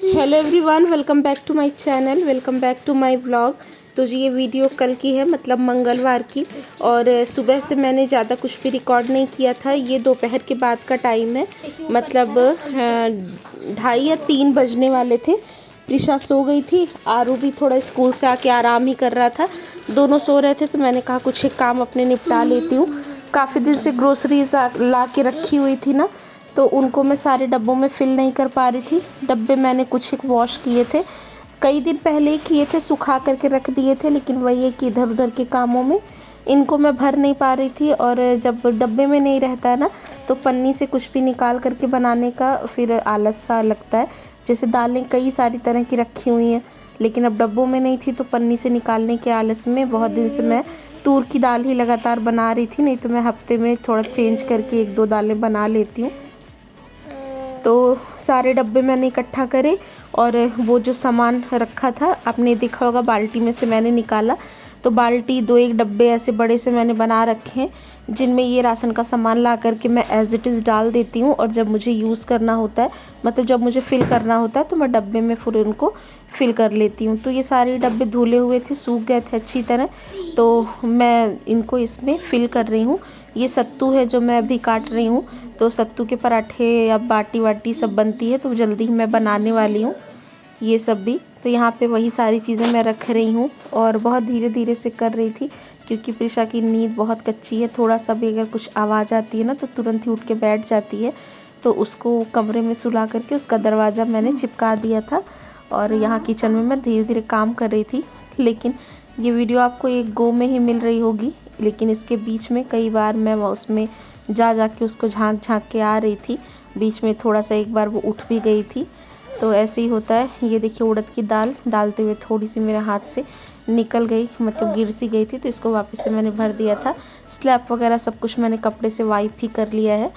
Hello everyone, welcome back to my channel, welcome back to my vlog. तो जी ये video कल की है, मतलब मंगलवार की। और सुबह से मैंने ज़्यादा कुछ भी रिकॉर्ड नहीं किया था। ये दोपहर के बाद का टाइम है, मतलब 2:30 या 3 बजने वाले थे। प्रिशा सो गई थी, आरू भी थोड़ा स्कूल से आके आराम ही कर रहा था। दोनों सो रहे थे तो मैंने कहा कुछ एक काम अपने निपटा लेती हूँ। काफ़ी दिन से ग्रोसरीज ला के रखी हुई थी ना, तो उनको मैं सारे डब्बों में फ़िल नहीं कर पा रही थी। डब्बे मैंने कुछ एक वॉश किए थे, कई दिन पहले ही किए थे, सुखा करके रख दिए थे, लेकिन वही है कि इधर उधर के कामों में इनको मैं भर नहीं पा रही थी। और जब डब्बे में नहीं रहता है ना, तो पन्नी से कुछ भी निकाल करके बनाने का फिर आलस सा लगता है। जैसे दालें कई सारी तरह की रखी हुई हैं, लेकिन अब डब्बों में नहीं थी तो पन्नी से निकालने के आलस में बहुत दिन से मैं तूर की दाल ही लगातार बना रही थी। नहीं तो मैं हफ्ते में थोड़ा चेंज करके 1-2 दालें बना लेती हूँ। तो सारे डब्बे मैंने इकट्ठा करे और वो जो सामान रखा था, आपने देखा होगा बाल्टी में से मैंने निकाला। तो बाल्टी 2-1 डब्बे ऐसे बड़े से मैंने बना रखे हैं, जिनमें ये राशन का सामान ला करके मैं एज़ इट इज़ डाल देती हूँ। और जब मुझे यूज़ करना होता है, मतलब जब मुझे फ़िल करना होता है, तो मैं डब्बे में फिर उनको फ़िल कर लेती हूँ। तो ये सारे डब्बे धुले हुए थे, सूख गए थे अच्छी तरह, तो मैं इनको इसमें फ़िल कर रही हूँ। ये सत्तू है जो मैं अभी काट रही हूँ। तो सत्तू के पराठे या बाटी वाटी सब बनती है, तो जल्दी ही मैं बनाने वाली हूँ ये सब भी। तो यहाँ पे वही सारी चीज़ें मैं रख रही हूँ और बहुत धीरे धीरे से कर रही थी, क्योंकि प्रिशा की नींद बहुत कच्ची है। थोड़ा सा भी अगर कुछ आवाज़ आती है ना, तो तुरंत ही उठ के बैठ जाती है। तो उसको कमरे में सुला करके उसका दरवाज़ा मैंने चिपका दिया था। और यहाँ किचन में मैं धीरे धीरे काम कर रही थी। लेकिन ये वीडियो आपको एक गो में ही मिल रही होगी, लेकिन इसके बीच में कई बार मैं उसमें जा के उसको झांक के आ रही थी। बीच में थोड़ा सा एक बार वो उठ भी गई थी। तो ऐसे ही होता है। ये देखिए उड़द की दाल डालते हुए थोड़ी सी मेरे हाथ से निकल गई, मतलब गिर सी गई थी, तो इसको वापस से मैंने भर दिया था। स्लैब वगैरह सब कुछ मैंने कपड़े से वाइप ही कर लिया है।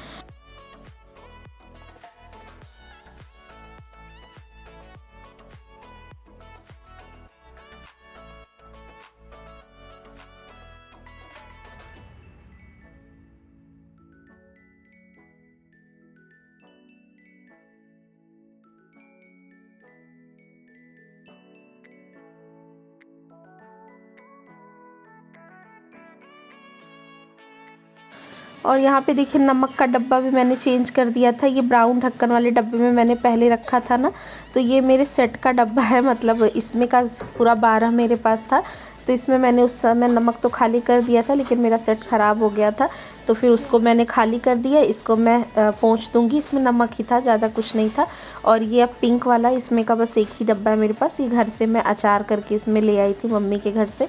और यहाँ पे देखिए नमक का डब्बा भी मैंने चेंज कर दिया था। ये ब्राउन ढक्कन वाले डब्बे में मैंने पहले रखा था ना, तो ये मेरे सेट का डब्बा है, मतलब इसमें का पूरा 12 मेरे पास था। तो इसमें मैंने उस समय नमक तो खाली कर दिया था, लेकिन मेरा सेट ख़राब हो गया था, तो फिर उसको मैंने खाली कर दिया। इसको मैं पोंछ दूँगी, इसमें नमक ही था, ज़्यादा कुछ नहीं था। और ये अब पिंक वाला, इसमें का बस एक ही डब्बा है मेरे पास। ये घर से मैं अचार करके इसमें ले आई थी मम्मी के घर से,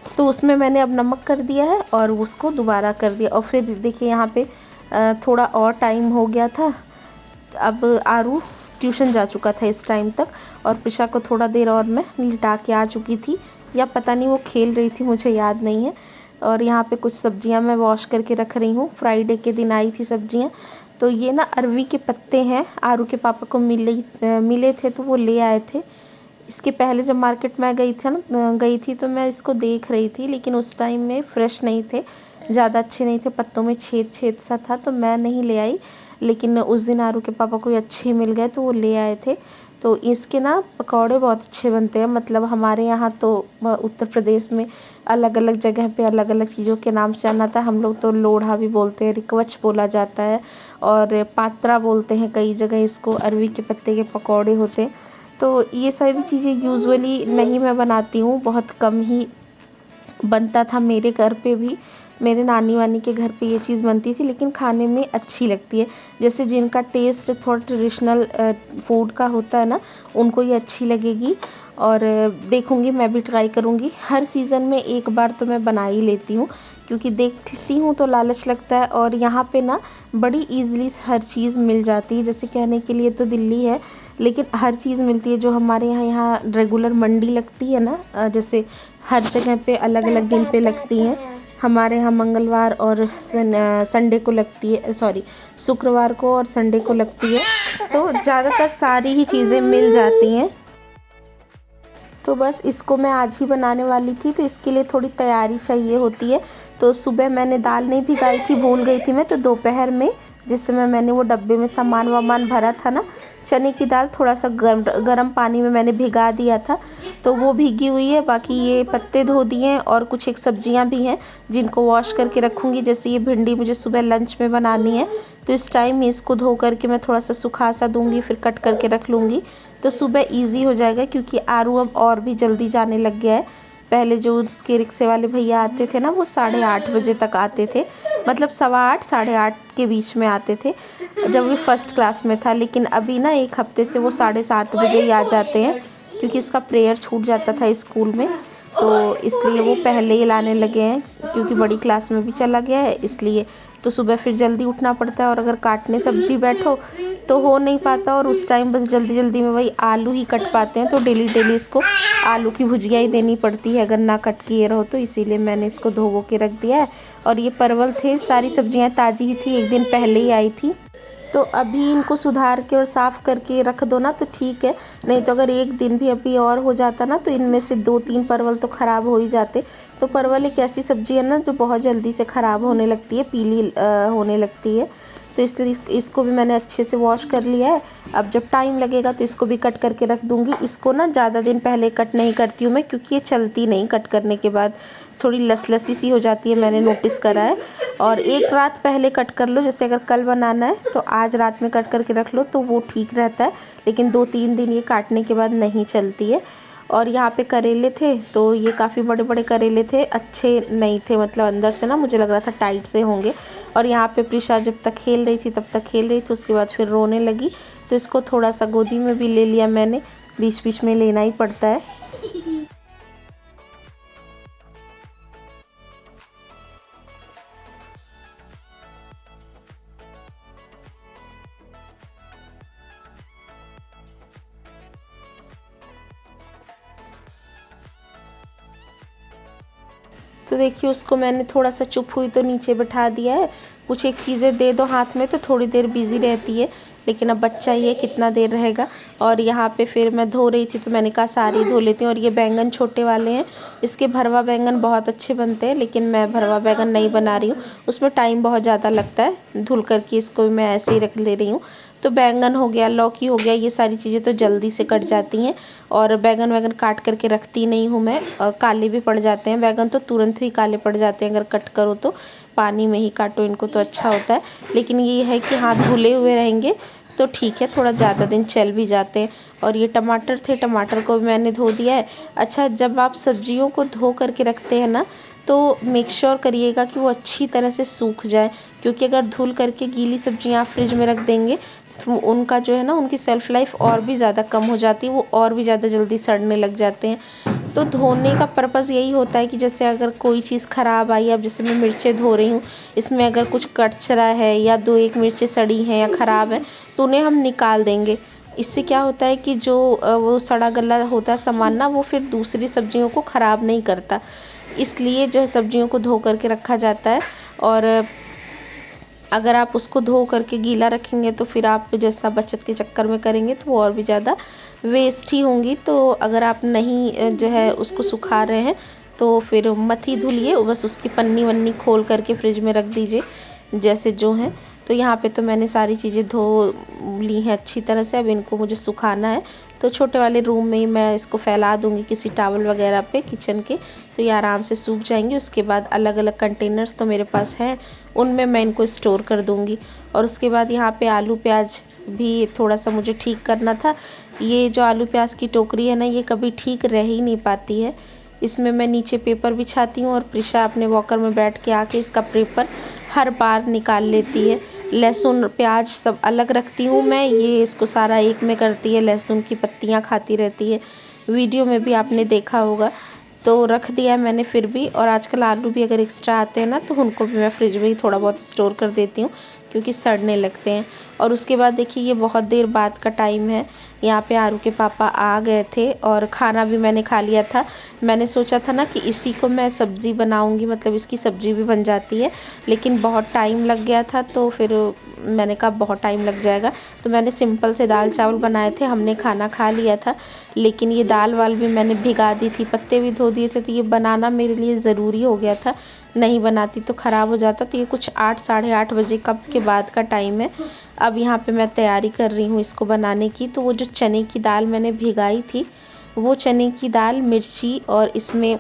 तो उसमें मैंने अब नमक कर दिया है और उसको दोबारा कर दिया। और फिर देखिए यहाँ पे थोड़ा और टाइम हो गया था। अब आरू ट्यूशन जा चुका था इस टाइम तक, और प्रिशा को थोड़ा देर और मैं लिटा के आ चुकी थी, या पता नहीं वो खेल रही थी, मुझे याद नहीं है। और यहाँ पे कुछ सब्जियाँ मैं वॉश करके रख रही हूँ। फ्राइडे के दिन आई थी सब्जियाँ। तो ये ना अरवी के पत्ते हैं, आरू के पापा को मिले थे, तो वो ले आए थे। इसके पहले जब मार्केट में गई थी तो मैं इसको देख रही थी, लेकिन उस टाइम में फ्रेश नहीं थे, ज़्यादा अच्छे नहीं थे, पत्तों में छेद सा था, तो मैं नहीं ले आई। लेकिन उस दिन आरू के पापा को अच्छे मिल गए तो वो ले आए थे। तो इसके ना पकौड़े बहुत अच्छे बनते हैं, मतलब हमारे यहाँ तो उत्तर प्रदेश में अलग अलग जगह पे अलग अलग चीज़ों के नाम से जाना था। हम लोग तो लोढ़ा भी बोलते हैं, रिकवच बोला जाता है, और पात्रा बोलते हैं कई जगह इसको। अरवी के पत्ते के पकौड़े होते हैं। तो ये सारी चीज़ें यूजुअली नहीं मैं बनाती हूँ, बहुत कम ही बनता था मेरे घर पे भी। मेरे नानी वानी के घर पे ये चीज़ बनती थी, लेकिन खाने में अच्छी लगती है। जैसे जिनका टेस्ट थोड़ा ट्रेडिशनल फूड का होता है ना, उनको ये अच्छी लगेगी। और देखूँगी, मैं भी ट्राई करूँगी। हर सीज़न में एक बार तो मैं बना ही लेती हूँ, क्योंकि देखती हूँ तो लालच लगता है। और यहाँ पे ना बड़ी ईज़िली हर चीज़ मिल जाती है। जैसे कहने के लिए तो दिल्ली है, लेकिन हर चीज़ मिलती है। जो हमारे यहाँ रेगुलर मंडी लगती है ना, जैसे हर जगह पे अलग अलग दिन पे लगती हैं। हमारे यहाँ मंगलवार और संडे को लगती है, सॉरी शुक्रवार को और संडे को लगती है। तो ज़्यादातर सारी ही चीज़ें मिल जाती हैं। तो बस इसको मैं आज ही बनाने वाली थी, तो इसके लिए थोड़ी तैयारी चाहिए होती है। तो सुबह मैंने दाल नहीं भिगाई थी, भूल गई थी मैं, तो दोपहर में जिस समय मैंने वो डब्बे में सामान वामान भरा था ना, चने की दाल थोड़ा सा गर्म पानी में मैंने भिगा दिया था, तो वो भीगी हुई है। बाकी ये पत्ते धो दिए हैं और कुछ एक सब्जियां भी हैं जिनको वॉश करके रखूँगी। जैसे ये भिंडी मुझे सुबह लंच में बनानी है, तो इस टाइम में इसको धो करके मैं थोड़ा सा सुखा सा दूँगी, फिर कट करके रख लूँगी, तो सुबह ईज़ी हो जाएगा। क्योंकि आरू अब और भी जल्दी जाने लग गया है। पहले जो उसके रिक्शे वाले भैया आते थे ना, वो 8:30 बजे तक आते थे, मतलब 8:15 8:30 के बीच में आते थे जब वो फर्स्ट क्लास में था। लेकिन अभी ना 1 हफ्ते से वो 7:30 बजे ही आ जाते हैं, क्योंकि इसका प्रेयर छूट जाता था स्कूल में, तो इसलिए वो पहले ही लाने लगे हैं। क्योंकि बड़ी क्लास में भी चला गया है इसलिए, तो सुबह फिर जल्दी उठना पड़ता है, और अगर काटने सब्जी बैठो तो हो नहीं पाता। और उस टाइम बस जल्दी जल्दी में वही आलू ही कट पाते हैं, तो डेली डेली इसको आलू की भुजिया ही देनी पड़ती है अगर ना कट किए रहो तो। इसीलिए मैंने इसको धो के रख दिया है। और ये परवल थे, सारी सब्जियां ताज़ी ही थी, 1 दिन पहले ही आई थी। तो अभी इनको सुधार के और साफ़ करके रख दो ना तो ठीक है, नहीं तो अगर 1 दिन भी अभी और हो जाता ना तो इनमें से 2-3 परवल तो ख़राब हो ही जाते। तो परवल एक ऐसी सब्ज़ी है ना जो बहुत जल्दी से ख़राब होने लगती है, पीली होने लगती है। तो इसलिए इसको भी मैंने अच्छे से वॉश कर लिया है। अब जब टाइम लगेगा तो इसको भी कट करके रख दूँगी। इसको ना ज़्यादा दिन पहले कट नहीं करती हूँ मैं, क्योंकि ये चलती नहीं, कट करने के बाद थोड़ी लसलसी सी हो जाती है, मैंने नोटिस करा है। और 1 रात पहले कट कर लो, जैसे अगर कल बनाना है तो आज रात में कट करके रख लो तो वो ठीक रहता है। लेकिन 2-3 दिन ये काटने के बाद नहीं चलती है। और यहाँ पे करेले थे, तो ये काफ़ी बड़े बड़े करेले थे, अच्छे नहीं थे, मतलब अंदर से ना मुझे लग रहा था टाइट से होंगे। और यहाँ पे प्रिशा जब तक खेल रही थी तब तक खेल रही थी, उसके बाद फिर रोने लगी, तो इसको थोड़ा सा गोदी में भी ले लिया मैंने, बीच बीच में लेना ही पड़ता है। तो देखिए उसको मैंने थोड़ा सा चुप हुई तो नीचे बैठा दिया है। कुछ एक चीज़ें दे दो हाथ में तो थोड़ी देर बिज़ी रहती है, लेकिन अब बच्चा ही है, कितना देर रहेगा। और यहाँ पे फिर मैं धो रही थी तो मैंने कहा सारी धो लेती हूँ। और ये बैंगन छोटे वाले हैं, इसके भरवा बैंगन बहुत अच्छे बनते हैं, लेकिन मैं भरवा बैंगन नहीं बना रही हूँ, उसमें टाइम बहुत ज़्यादा लगता है। धुल कर के इसको भी मैं ऐसे ही रख ले रही हूँ। तो बैंगन हो गया, लौकी हो गया, ये सारी चीज़ें तो जल्दी से कट जाती हैं। और बैंगन वैगन काट करके रखती नहीं हूँ मैं, काले भी पड़ जाते हैं बैंगन, तो तुरंत ही काले पड़ जाते हैं अगर कट करो तो। पानी में ही काटो इनको तो अच्छा होता है। लेकिन ये है कि हाँ धुले हुए रहेंगे तो ठीक है, थोड़ा ज़्यादा दिन चल भी जाते हैं। और ये टमाटर थे, टमाटर को भी मैंने धो दिया है। अच्छा, जब आप सब्जियों को धो करके रखते हैं ना तो मेक श्योर करिएगा कि वो अच्छी तरह से सूख जाए, क्योंकि अगर धुल करके गीली सब्जियां आप फ्रिज में रख देंगे तो उनका जो है ना, उनकी सेल्फ़ लाइफ और भी ज़्यादा कम हो जाती है, वो और भी ज़्यादा जल्दी सड़ने लग जाते हैं। तो धोने का पर्पज़ यही होता है कि जैसे अगर कोई चीज़ ख़राब आई, अब जैसे मैं मिर्चें धो रही हूँ, इसमें अगर कुछ कचरा है या 2-1 मिर्चें सड़ी हैं या ख़राब हैं तो उन्हें हम निकाल देंगे। इससे क्या होता है कि जो वो सड़ा गला होता है सामान ना, वो फिर दूसरी सब्जियों को ख़राब नहीं करता। इसलिए जो है सब्जियों को धो करके रखा जाता है। और अगर आप उसको धो करके गीला रखेंगे तो फिर आप जैसा बचत के चक्कर में करेंगे तो वो और भी ज़्यादा वेस्ट ही होंगी। तो अगर आप नहीं जो है उसको सुखा रहे हैं तो फिर मत ही धुलिए, बस उसकी पन्नी वन्नी खोल करके फ्रिज में रख दीजिए जैसे जो है। तो यहाँ पे तो मैंने सारी चीज़ें धो ली हैं अच्छी तरह से, अब इनको मुझे सुखाना है। तो छोटे वाले रूम में ही मैं इसको फैला दूँगी किसी टॉवल वगैरह पे किचन के, तो ये आराम से सूख जाएंगे। उसके बाद अलग अलग कंटेनर्स तो मेरे पास हैं, उनमें मैं इनको स्टोर कर दूँगी। और उसके बाद यहाँ पे आलू प्याज भी थोड़ा सा मुझे ठीक करना था। ये जो आलू प्याज की टोकरी है ना, ये कभी ठीक रह ही नहीं पाती है। इसमें मैं नीचे पेपर बिछाती हूँ और प्रिशा अपने वॉकर में बैठ के आके इसका पेपर हर बार निकाल लेती है। लहसुन प्याज सब अलग रखती हूँ मैं, ये इसको सारा एक में करती है, लहसुन की पत्तियाँ खाती रहती है। वीडियो में भी आपने देखा होगा, तो रख दिया है मैंने फिर भी। और आजकल आलू भी अगर एक्स्ट्रा आते हैं ना तो उनको भी मैं फ्रिज में ही थोड़ा बहुत स्टोर कर देती हूँ, क्योंकि सड़ने लगते हैं। और उसके बाद देखिए ये बहुत देर बाद का टाइम है, यहाँ पे आरू के पापा आ गए थे और खाना भी मैंने खा लिया था। मैंने सोचा था ना कि इसी को मैं सब्ज़ी बनाऊँगी, मतलब इसकी सब्ज़ी भी बन जाती है, लेकिन बहुत टाइम लग गया था तो फिर मैंने कहा बहुत टाइम लग जाएगा, तो मैंने सिंपल से दाल चावल बनाए थे। हमने खाना खा लिया था, लेकिन ये दाल वाल भी मैंने भिगा दी थी, पत्ते भी धो दिए थे, तो ये बनाना मेरे लिए ज़रूरी हो गया था। नहीं बनाती तो ख़राब हो जाता। तो ये कुछ 8 साढ़े 8 बजे कब के बाद का टाइम है। अब यहाँ पे मैं तैयारी कर रही हूँ इसको बनाने की। तो वो जो चने की दाल मैंने भिगाई थी, वो चने की दाल, मिर्ची और इसमें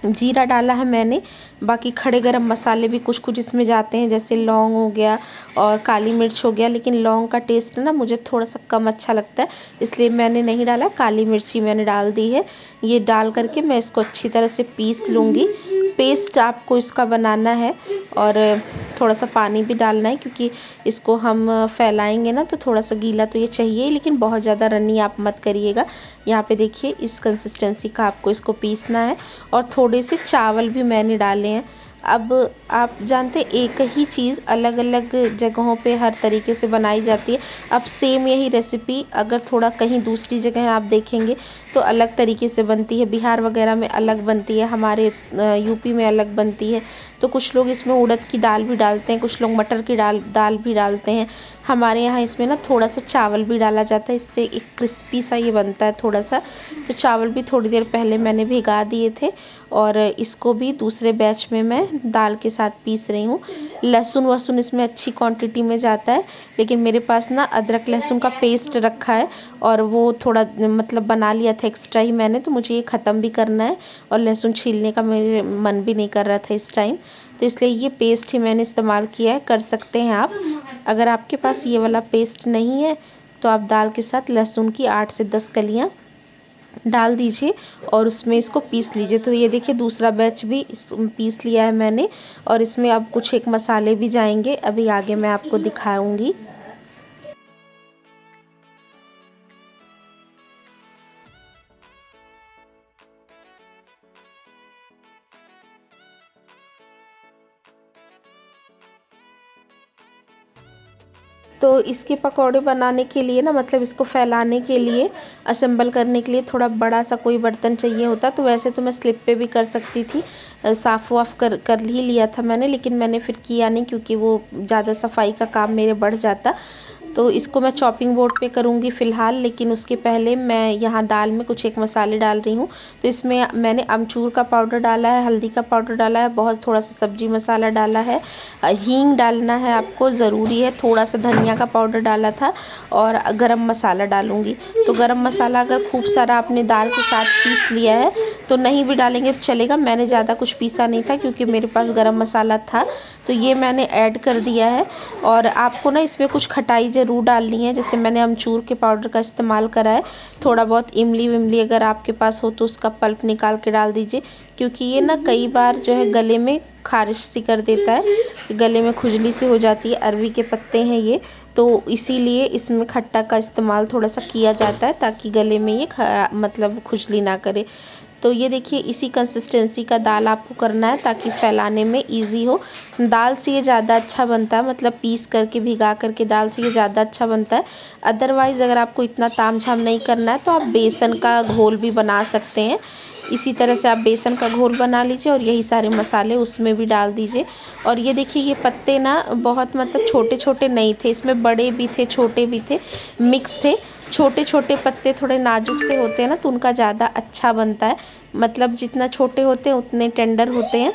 जीरा डाला है मैंने। बाकी खड़े गरम मसाले भी कुछ कुछ इसमें जाते हैं, जैसे लौंग हो गया और काली मिर्च हो गया, लेकिन लौंग का टेस्ट ना मुझे थोड़ा सा कम अच्छा लगता है, इसलिए मैंने नहीं डाला। काली मिर्ची मैंने डाल दी है। ये डाल करके मैं इसको अच्छी तरह से पीस लूँगी। पेस्ट आपको इसका बनाना है और थोड़ा सा पानी भी डालना है, क्योंकि इसको हम फैलाएंगे ना तो थोड़ा सा गीला तो ये चाहिए, लेकिन बहुत ज़्यादा रनी आप मत करिएगा। यहाँ पे देखिए इस कंसिस्टेंसी का आपको इसको पीसना है। और थोड़े से चावल भी मैंने डाले हैं। अब आप जानते एक ही चीज़ अलग अलग जगहों पे हर तरीके से बनाई जाती है। अब सेम यही रेसिपी अगर थोड़ा कहीं दूसरी जगह आप देखेंगे तो अलग तरीके से बनती है। बिहार वगैरह में अलग बनती है, हमारे यूपी में अलग बनती है। तो कुछ लोग इसमें उड़द की दाल भी डालते हैं, कुछ लोग मटर की दाल भी डालते हैं। हमारे यहाँ इसमें ना थोड़ा सा चावल भी डाला जाता है, इससे एक क्रिस्पी सा ये बनता है थोड़ा सा। तो चावल भी थोड़ी देर पहले मैंने भिगा दिए थे और इसको भी दूसरे बैच में मैं दाल के साथ पीस रही हूँ। लहसुन वसुन इसमें अच्छी क्वांटिटी में जाता है, लेकिन मेरे पास ना अदरक लहसुन का पेस्ट रखा है और वो थोड़ा मतलब बना लिया था एक्स्ट्रा ही मैंने, तो मुझे ये ख़त्म भी करना है और लहसुन छीलने का मेरे मन भी नहीं कर रहा था इस टाइम, तो इसलिए ये पेस्ट ही मैंने इस्तेमाल किया है। कर सकते हैं आप, अगर आपके पास ये वाला पेस्ट नहीं है तो आप दाल के साथ लहसुन की 8 से 10 कलियाँ डाल दीजिए और उसमें इसको पीस लीजिए। तो ये देखिए दूसरा बैच भी पीस लिया है मैंने और इसमें अब कुछ एक मसाले भी जाएंगे, अभी आगे मैं आपको दिखाऊंगी। तो इसके पकौड़े बनाने के लिए ना, मतलब इसको फैलाने के लिए, असेंबल करने के लिए थोड़ा बड़ा सा कोई बर्तन चाहिए होता। तो वैसे तो मैं स्लिप पे भी कर सकती थी, साफ़ वाफ़ कर ही लिया था मैंने, लेकिन मैंने फिर किया नहीं क्योंकि वो ज़्यादा सफाई का काम मेरे बढ़ जाता। तो इसको मैं चॉपिंग बोर्ड पे करूँगी फ़िलहाल, लेकिन उसके पहले मैं यहाँ दाल में कुछ एक मसाले डाल रही हूँ। तो इसमें मैंने अमचूर का पाउडर डाला है, हल्दी का पाउडर डाला है, बहुत थोड़ा सा सब्जी मसाला डाला है, हींग डालना है आपको ज़रूरी है, थोड़ा सा धनिया का पाउडर डाला था और गरम मसाला डालूँगी। तो गरम मसाला अगर खूब सारा आपने दाल के साथ पीस लिया है तो नहीं भी डालेंगे तो चलेगा। मैंने ज़्यादा कुछ पीसा नहीं था क्योंकि मेरे पास गरम मसाला था, तो ये मैंने ऐड कर दिया है। और आपको ना इसमें कुछ खटाई ज़रूर डालनी है, जैसे मैंने अमचूर के पाउडर का इस्तेमाल करा है। थोड़ा बहुत इमली विमली अगर आपके पास हो तो उसका पल्प निकाल के डाल दीजिए, क्योंकि ये ना कई बार जो है गले में खारिश सी कर देता है, गले में खुजली सी हो जाती है। अरवी के पत्ते हैं ये, तो इसीलिए इसमें खट्टा का इस्तेमाल थोड़ा सा किया जाता है ताकि गले में ये मतलब खुजली ना करे। तो ये देखिए इसी कंसिस्टेंसी का दाल आपको करना है ताकि फैलाने में इजी हो। दाल से ये ज़्यादा अच्छा बनता है, मतलब पीस करके भिगा करके दाल से ये ज़्यादा अच्छा बनता है। अदरवाइज़ अगर आपको इतना तामझाम नहीं करना है तो आप बेसन का घोल भी बना सकते हैं। इसी तरह से आप बेसन का घोल बना लीजिए और यही सारे मसाले उसमें भी डाल दीजिए। और ये देखिए ये पत्ते ना बहुत मतलब छोटे छोटे नहीं थे, इसमें बड़े भी थे छोटे भी थे, मिक्स थे। छोटे छोटे पत्ते थोड़े नाजुक से होते हैं ना, तो उनका ज़्यादा अच्छा बनता है, मतलब जितना छोटे होते हैं उतने टेंडर होते हैं।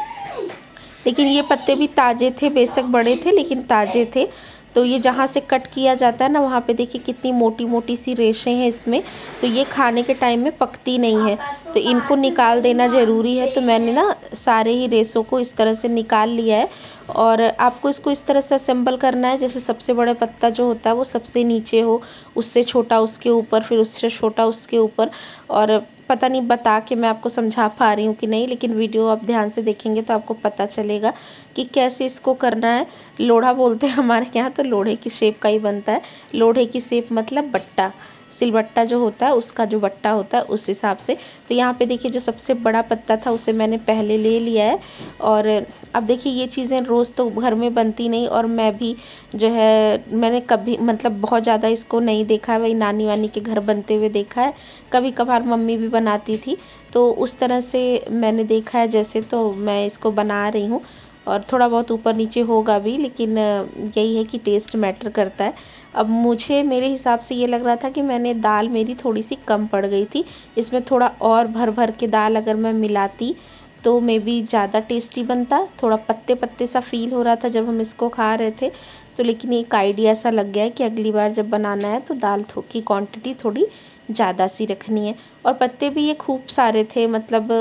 लेकिन ये पत्ते भी ताज़े थे, बेशक बड़े थे लेकिन ताज़े थे। तो ये जहाँ से कट किया जाता है ना, वहाँ पे देखिए कितनी मोटी मोटी सी रेशें हैं इसमें, तो ये खाने के टाइम में पकती नहीं है, तो इनको निकाल देना ज़रूरी है। तो मैंने ना सारे ही रेशों को इस तरह से निकाल लिया है। और आपको इसको इस तरह से असेंबल करना है, जैसे सबसे बड़ा पत्ता जो होता है वो सबसे नीचे हो, उससे छोटा उसके ऊपर, फिर उससे छोटा उसके ऊपर। और पता नहीं बता के मैं आपको समझा पा रही हूँ कि नहीं, लेकिन वीडियो आप ध्यान से देखेंगे तो आपको पता चलेगा कि कैसे इसको करना है। लोढ़ा बोलते हैं हमारे यहाँ, तो लोढ़े की शेप का ही बनता है। लोढ़े की शेप मतलब बट्टा, सिलबट्टा जो होता है उसका जो बट्टा होता है उस हिसाब से। तो यहाँ पे देखिए जो सबसे बड़ा पत्ता था उसे मैंने पहले ले लिया है। और अब देखिए ये चीज़ें रोज़ तो घर में बनती नहीं, और मैं भी जो है मैंने कभी मतलब बहुत ज़्यादा इसको नहीं देखा है, वही नानी वानी के घर बनते हुए देखा है, कभी कभार मम्मी भी बनाती थी, तो उस तरह से मैंने देखा है जैसे, तो मैं इसको बना रही हूँ। और थोड़ा बहुत ऊपर नीचे होगा भी, लेकिन यही है कि टेस्ट मैटर करता है। अब मुझे मेरे हिसाब से ये लग रहा था कि मैंने दाल मेरी थोड़ी सी कम पड़ गई थी, इसमें थोड़ा और भर भर के दाल अगर मैं मिलाती तो मे बी ज़्यादा टेस्टी बनता। थोड़ा पत्ते पत्ते सा फील हो रहा था जब हम इसको खा रहे थे, तो लेकिन एक आइडिया सा लग गया है कि अगली बार जब बनाना है तो दाल की क्वांटिटी थोड़ी ज़्यादा सी रखनी है। और पत्ते भी ये खूब सारे थे, मतलब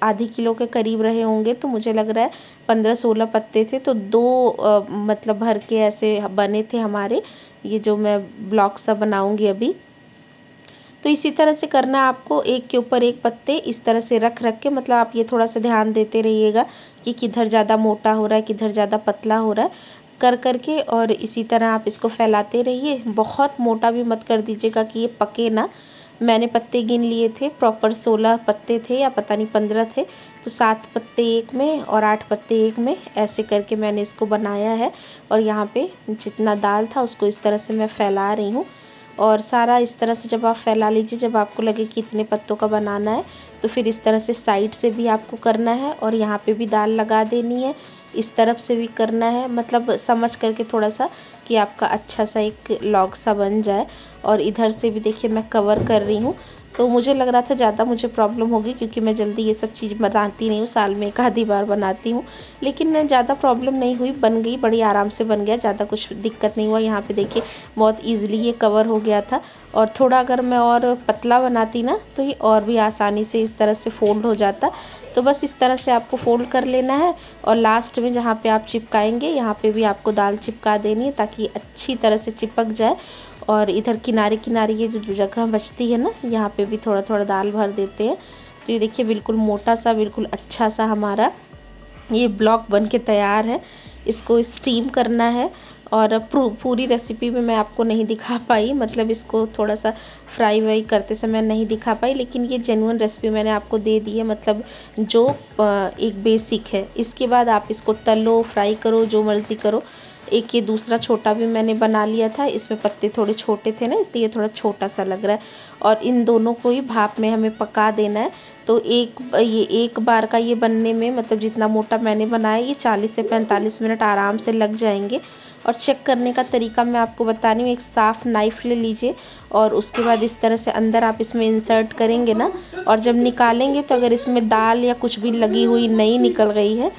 आधी किलो के करीब रहे होंगे, तो मुझे लग रहा है 15-16 पत्ते थे, तो 2 मतलब भर के ऐसे बने थे हमारे, ये जो मैं ब्लॉक सा बनाऊंगी अभी। तो इसी तरह से करना है आपको, एक के ऊपर एक पत्ते इस तरह से रख रख के, मतलब आप ये थोड़ा सा ध्यान देते रहिएगा कि किधर ज़्यादा मोटा हो रहा है किधर ज़्यादा पतला हो रहा है कर करके, और इसी तरह आप इसको फैलाते रहिए। बहुत मोटा भी मत कर दीजिएगा कि ये पके ना। मैंने पत्ते गिन लिए थे, प्रॉपर 16 पत्ते थे या पता नहीं 15 थे, तो 7 पत्ते एक में और 8 पत्ते एक में, ऐसे करके मैंने इसको बनाया है। और यहाँ पे जितना दाल था उसको इस तरह से मैं फैला रही हूँ। और सारा इस तरह से जब आप फैला लीजिए, जब आपको लगे कि इतने पत्तों का बनाना है, तो फिर इस तरह से साइड से भी आपको करना है और यहाँ पे भी दाल लगा देनी है, इस तरफ से भी करना है, मतलब समझ करके थोड़ा सा कि आपका अच्छा सा एक लॉग सा बन जाए। और इधर से भी देखिए मैं कवर कर रही हूँ, तो मुझे लग रहा था ज़्यादा मुझे प्रॉब्लम होगी क्योंकि मैं जल्दी ये सब चीज़ बनाती नहीं हूँ, साल में एक आधी बार बनाती हूँ, लेकिन ज़्यादा प्रॉब्लम नहीं हुई, बन गई, बड़ी आराम से बन गया, ज़्यादा कुछ दिक्कत नहीं हुआ। यहाँ पे देखिए बहुत ईजिली ये कवर हो गया था। और थोड़ा अगर मैं और पतला बनाती ना तो ये और भी आसानी से इस तरह से फोल्ड हो जाता। तो बस इस तरह से आपको फोल्ड कर लेना है और लास्ट में जहाँ पे आप चिपकाएंगे यहाँ पे भी आपको दाल चिपका देनी है ताकि अच्छी तरह से चिपक जाए। और इधर किनारे किनारे ये जो जगह बचती है ना, यहाँ पे भी थोड़ा थोड़ा दाल भर देते हैं। तो ये देखिए बिल्कुल मोटा सा, बिल्कुल अच्छा सा हमारा ये ब्लॉक बन के तैयार है। इसको स्टीम करना है और पूरी रेसिपी में मैं आपको नहीं दिखा पाई, मतलब इसको थोड़ा सा फ्राई वाई करते समय नहीं दिखा पाई, लेकिन ये जेन्युइन रेसिपी मैंने आपको दे दी है, मतलब जो एक बेसिक है। इसके बाद आप इसको तलो, फ्राई करो, जो मर्ज़ी करो। एक ये दूसरा छोटा भी मैंने बना लिया था, इसमें पत्ते थोड़े छोटे थे ना, इसलिए ये थोड़ा छोटा सा लग रहा है। और इन दोनों को ही भाप में हमें पका देना है। तो ये एक बार का ये बनने में, मतलब जितना मोटा मैंने बनाया, ये 40 से 45 मिनट आराम से लग जाएंगे। और चेक करने का तरीका मैं आपको बता रही हूँ, एक साफ़ नाइफ़ ले लीजिए और उसके बाद इस तरह से अंदर आप इसमें इंसर्ट करेंगे ना, और जब निकालेंगे तो अगर इसमें दाल या कुछ भी लगी हुई नहीं निकल गई है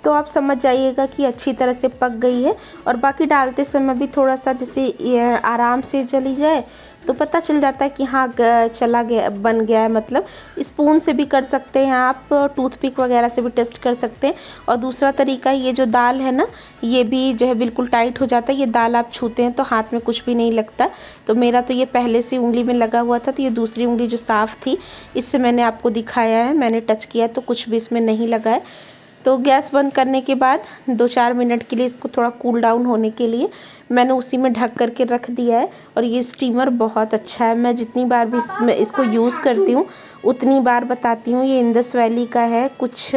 तो आप समझ जाइएगा कि अच्छी तरह से पक गई है। और बाकी डालते समय भी थोड़ा सा जैसे आराम से चली जाए तो पता चल जाता है कि हाँ चला गया, बन गया है। मतलब स्पून से भी कर सकते हैं आप, टूथपिक वगैरह से भी टेस्ट कर सकते हैं। और दूसरा तरीका, ये जो दाल है ना, ये भी जो है बिल्कुल टाइट हो जाता है। ये दाल आप छूते हैं तो हाथ में कुछ भी नहीं लगता। तो मेरा तो ये पहले से उंगली में लगा हुआ था, तो ये दूसरी उंगली जो साफ़ थी इससे मैंने आपको दिखाया है, मैंने टच किया तो कुछ भी इसमें नहीं लगा है। तो गैस बंद करने के बाद 2-4 मिनट के लिए इसको थोड़ा कूल डाउन होने के लिए मैंने उसी में ढक करके रख दिया है। और ये स्टीमर बहुत अच्छा है, मैं जितनी बार भी इसको यूज़ करती हूँ उतनी बार बताती हूँ। ये इंडस वैली का है, कुछ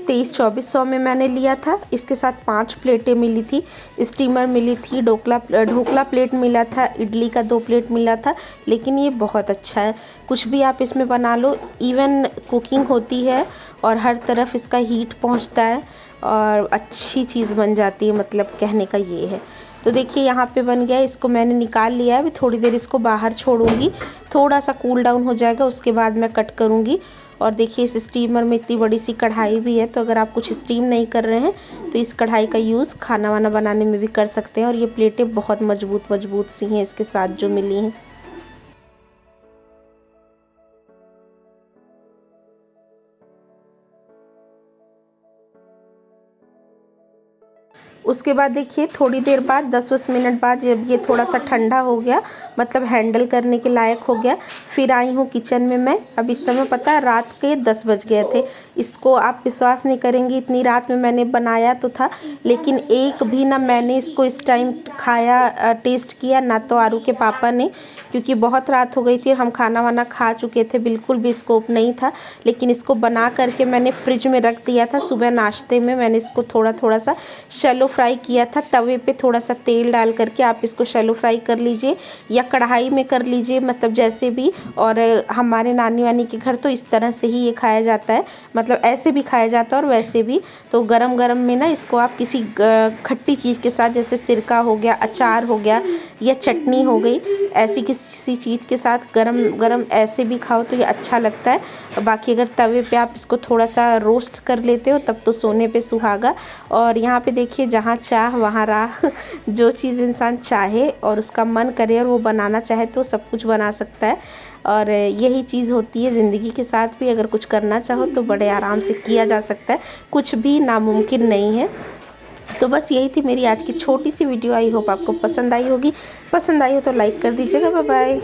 2300-2400 में मैंने लिया था। इसके साथ 5 प्लेटें मिली थी, स्टीमर मिली थी, ढोकला प्लेट मिला था, इडली का 2 प्लेट मिला था। लेकिन ये बहुत अच्छा है, कुछ भी आप इसमें बना लो, इवन कुकिंग होती है और हर तरफ इसका हीट पहुंचता है और अच्छी चीज़ बन जाती है। मतलब कहने का ये है। तो देखिए यहाँ पे बन गया, इसको मैंने निकाल लिया है। अभी थोड़ी देर इसको बाहर छोड़ूंगी, थोड़ा सा कूल डाउन हो जाएगा, उसके बाद मैं कट करूँगी। और देखिए इस स्टीमर में इतनी बड़ी सी कढ़ाई भी है, तो अगर आप कुछ स्टीम नहीं कर रहे हैं तो इस कढ़ाई का यूज़ खाना वाना बनाने में भी कर सकते हैं। और ये प्लेटें बहुत मजबूत सी हैं इसके साथ जो मिली हैं। उसके बाद देखिए थोड़ी देर बाद 10-20 मिनट बाद जब ये थोड़ा सा ठंडा हो गया, मतलब हैंडल करने के लायक हो गया, फिर आई हूँ किचन में मैं। अब इस समय पता है रात के 10 बज गए थे। इसको आप विश्वास नहीं करेंगे, इतनी रात में मैंने बनाया तो था, लेकिन एक भी ना मैंने इसको इस टाइम खाया, टेस्ट किया ना तो आरू के पापा ने, क्योंकि बहुत रात हो गई थी और हम खाना वाना खा चुके थे, बिल्कुल भी स्कोप नहीं था। लेकिन इसको बना करके मैंने फ्रिज में रख दिया था। सुबह नाश्ते में मैंने इसको थोड़ा थोड़ा सा शैलो फ्राई किया था, तवे पे थोड़ा सा तेल डाल करके आप इसको शैलो फ्राई कर लीजिए, या कढ़ाई में कर लीजिए, मतलब जैसे भी। और हमारे नानी वानी के घर तो इस तरह से ही ये खाया जाता है, मतलब ऐसे भी खाया जाता है और वैसे भी। तो गरम गरम में ना इसको आप किसी खट्टी चीज़ के साथ, जैसे सिरका हो गया, अचार हो गया या चटनी हो गई, ऐसी किसी चीज़ के साथ गरम गरम ऐसे भी खाओ तो ये अच्छा लगता है। बाकी अगर तवे पे आप इसको थोड़ा सा रोस्ट कर लेते हो तब तो सोने पे सुहागा। और यहाँ पे देखिए, जहाँ चाह वहाँ राह। जो चीज़ इंसान चाहे और उसका मन करे और वो बनाना चाहे तो सब कुछ बना सकता है। और यही चीज़ होती है ज़िंदगी के साथ भी, अगर कुछ करना चाहो तो बड़े आराम से किया जा सकता है, कुछ भी नामुमकिन नहीं है। तो बस यही थी मेरी आज की छोटी सी वीडियो। आई होप आपको पसंद आई होगी। पसंद आई हो तो लाइक कर दीजिएगा। Bye bye.